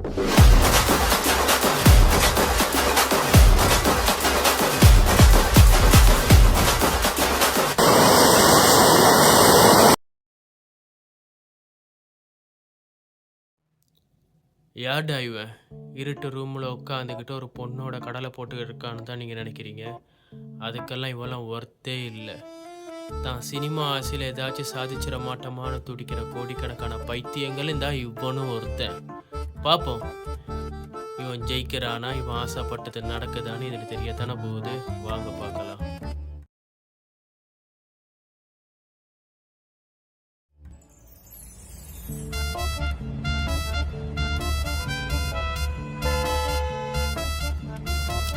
யார்டா இவன்? இருட்டு ரூமில் உட்காந்துக்கிட்டு ஒரு பொண்ணோட கடலை போட்டு இருக்கான்னு தான் நீங்கள் நினைக்கிறீங்க. அதுக்கெல்லாம் இவெல்லாம் ஒர்த்தே இல்லை. தான் சினிமா ஆசையில் ஏதாச்சும் சாதிச்சிட மாட்டோமான்னு துடிக்கிற கோடிக்கணக்கான பைத்தியங்கள் இந்த இவனும் ஒருத்தன். பார்ப்போம், இவன் ஜெயிக்கிறானா, இவன் ஆசைப்பட்டது நடக்குதான்னு இதில் தெரியத்தானே போகுது. வாங்க பார்க்கலாம்.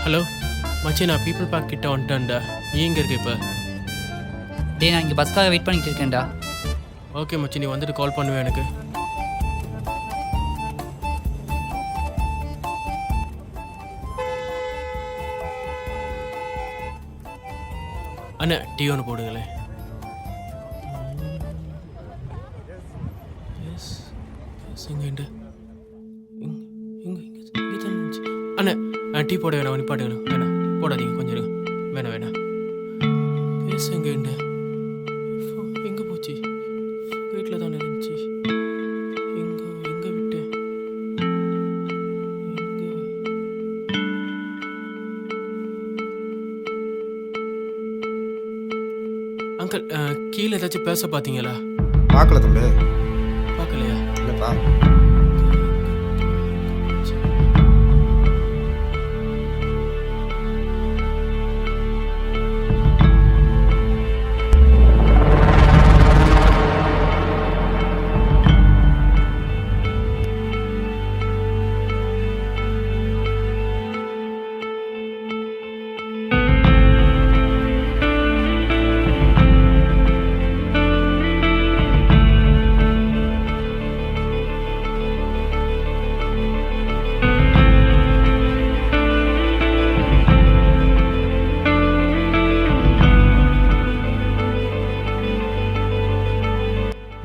ஹலோ மச்சி, நான் பீப்புள் பார்க் கிட்ட வந்துட்டேன்டா. நீ எங்கே இருக்க இப்போ? டேய், நான் இங்கே பஸ்க்காக வெயிட் பண்ணிட்டு இருக்கேன்டா. ஓகே மச்சி, நீ வந்துட்டு கால் பண்ணுவேன் எனக்கு. அண்ணா டீ ஒன்று போடுங்களேன். அண்ணா டீ போட வேணாம், நிப்பாட்டு வேணும். வேணாம் போடாதீங்க, கொஞ்சம் இருங்க. வேணாம் வேணாம், பேசுங்க. எங்கே போச்சு? வீட்டில் தானே இருந்துச்சு. எங்கே விட்டேன்? அங்கிள், கீழே ஏதாச்சும் பேச பார்த்தீங்களா? பார்க்கல தம்பி. பார்க்கலையா? இல்லைப்பா.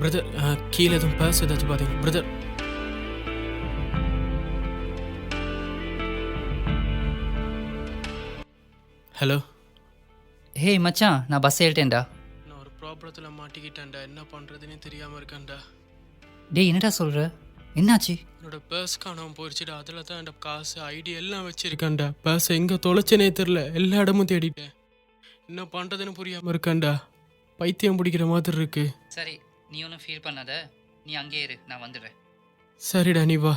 பிரதர், கீழே எதுவும் பேச ஏதாச்சும் பார்த்தீங்க பிரதர்? ஹலோ. ஹே மச்சான், நான் பஸ் ஏறிட்டேன்டா. நான் ஒரு ப்ராப்ளத்தில் மாட்டிக்கிட்டேன்டா. என்ன பண்ணுறதுன்னு தெரியாமல் இருக்கேன்டா. டேய், என்னடா சொல்கிற? என்னாச்சு? என்னோட பர்ஸ் காணாமல் போயிடுச்சுடா. அதில் தான் என் காசு, ஐடி எல்லாம் வச்சுருக்கேன்டா. பர்ஸ் எங்கே தொலைச்சனே தெரில. எல்லா இடமும் தேடிட்டேன். என்ன பண்ணுறதுன்னு புரியாமல் இருக்கேன்டா. பைத்தியம் பிடிக்கிற மாதிரி இருக்கு. சரி, நீ ஒன்றும் ஃபீல் பண்ணாத. நீ அங்கே இரு, நான் வந்துடுறேன். சரிடா, நீ வா.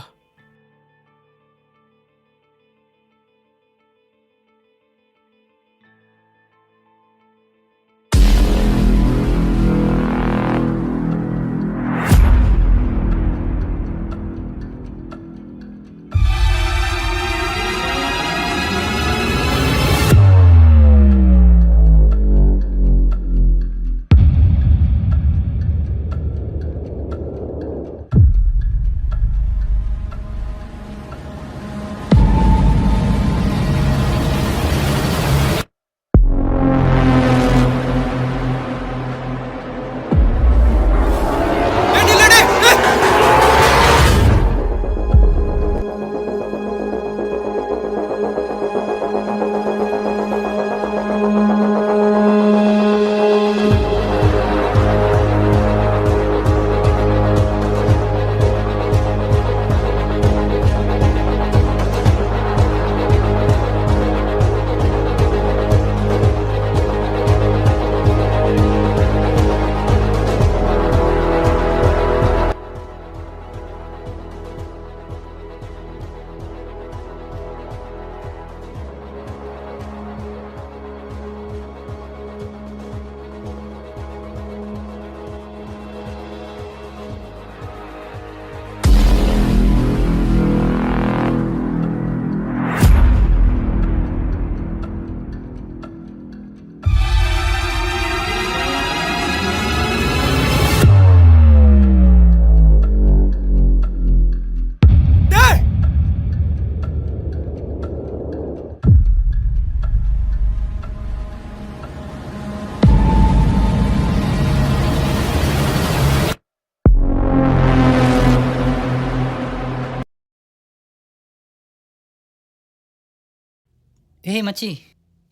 ஏய் மச்சி,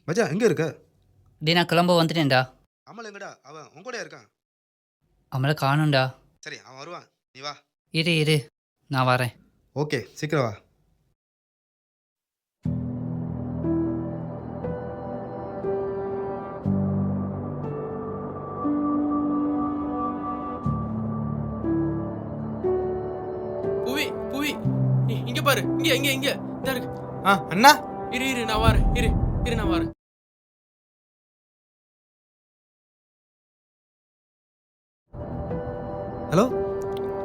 மச்சான் எங்கே இருக்க? டேய் நான் கிளம்ப வந்துட்டேன்டா. அமல் எங்கடா? அவன் உன் கூட இருக்கான். அவளை காணும்டா. சரி அவன் வருவான், நீ வா. இரு நான் வரேன். ஓகே சீக்கிரம் வா. புவி புவி இங்க பாரு, இங்க இங்க இங்க இதா இருக்கு. அண்ணா இரு நான் வரேன். இரு நான் வரேன். ஹலோ.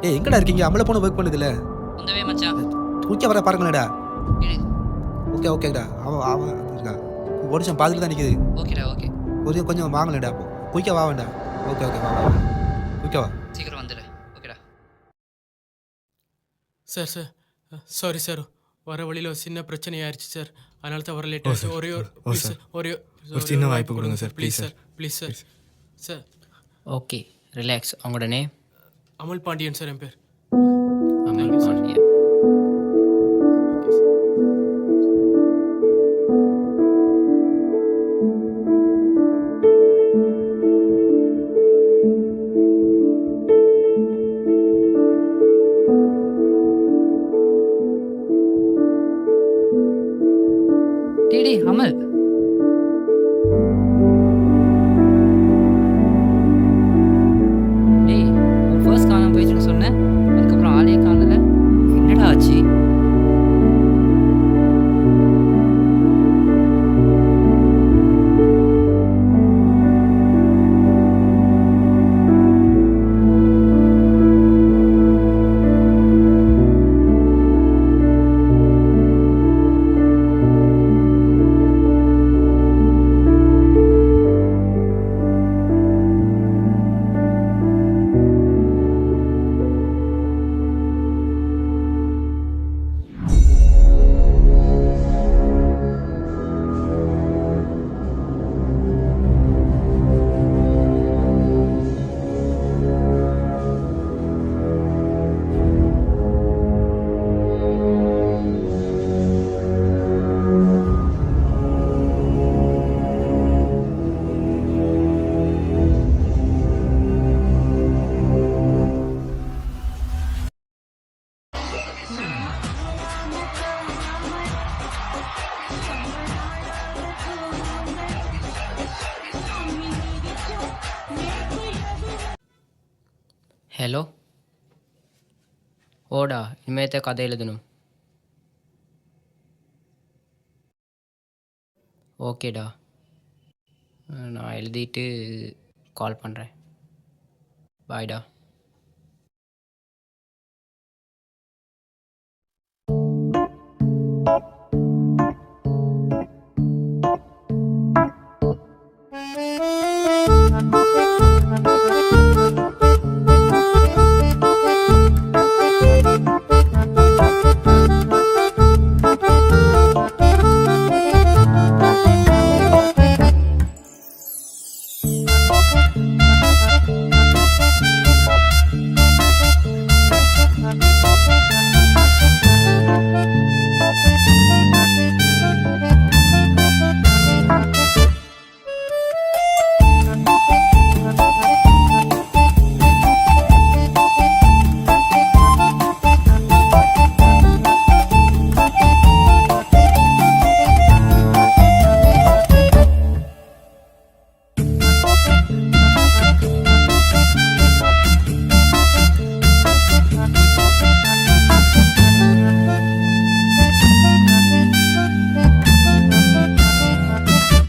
எங்கடா இருக்கீங்க? அமலை போன ஒர்க் பண்ணுதில்ல, வந்தவே மச்சான். தூக்கி வர பாருங்களேடா. இரு. ஓகேடா. அவன் இருக்கா ஒரு நிமிஷம் பாதியில் தான் நிற்குது. ஓகே. கொஞ்சம் வாங்கலடா. குயிக்காக வா வேண்டாம். ஓகே வா குயிக்காக வா. சீக்கிரம் வந்துடு. ஓகேடா. சார் சாரி சார், வர வழியில் ஒரு சின்ன பிரச்சனை ஆயிடுச்சு சார், அதனால தான் வர லேட் ஆச்சு. ஒரே ஒரு சின்ன வாய்ப்பு கொடுங்க sir, please sir. Okay relax. உங்களோட நேம்? அமல் பாண்டியன் சார் என் பேர். அமல் பாண்டியன். டேய் அமல். டேய் உன் ஃபர்ஸ்ட் காணாம போயிடுச்சுன்னு சொன்னேன், அதுக்கப்புறம் ஆளே காணல. என்னடா ஆச்சு? ஹலோ. ஓடா இனிமேத்த கதை எழுதணும். ஓகேடா, நான் எழுதிட்டு கால் பண்ணுறேன். பாய்டா.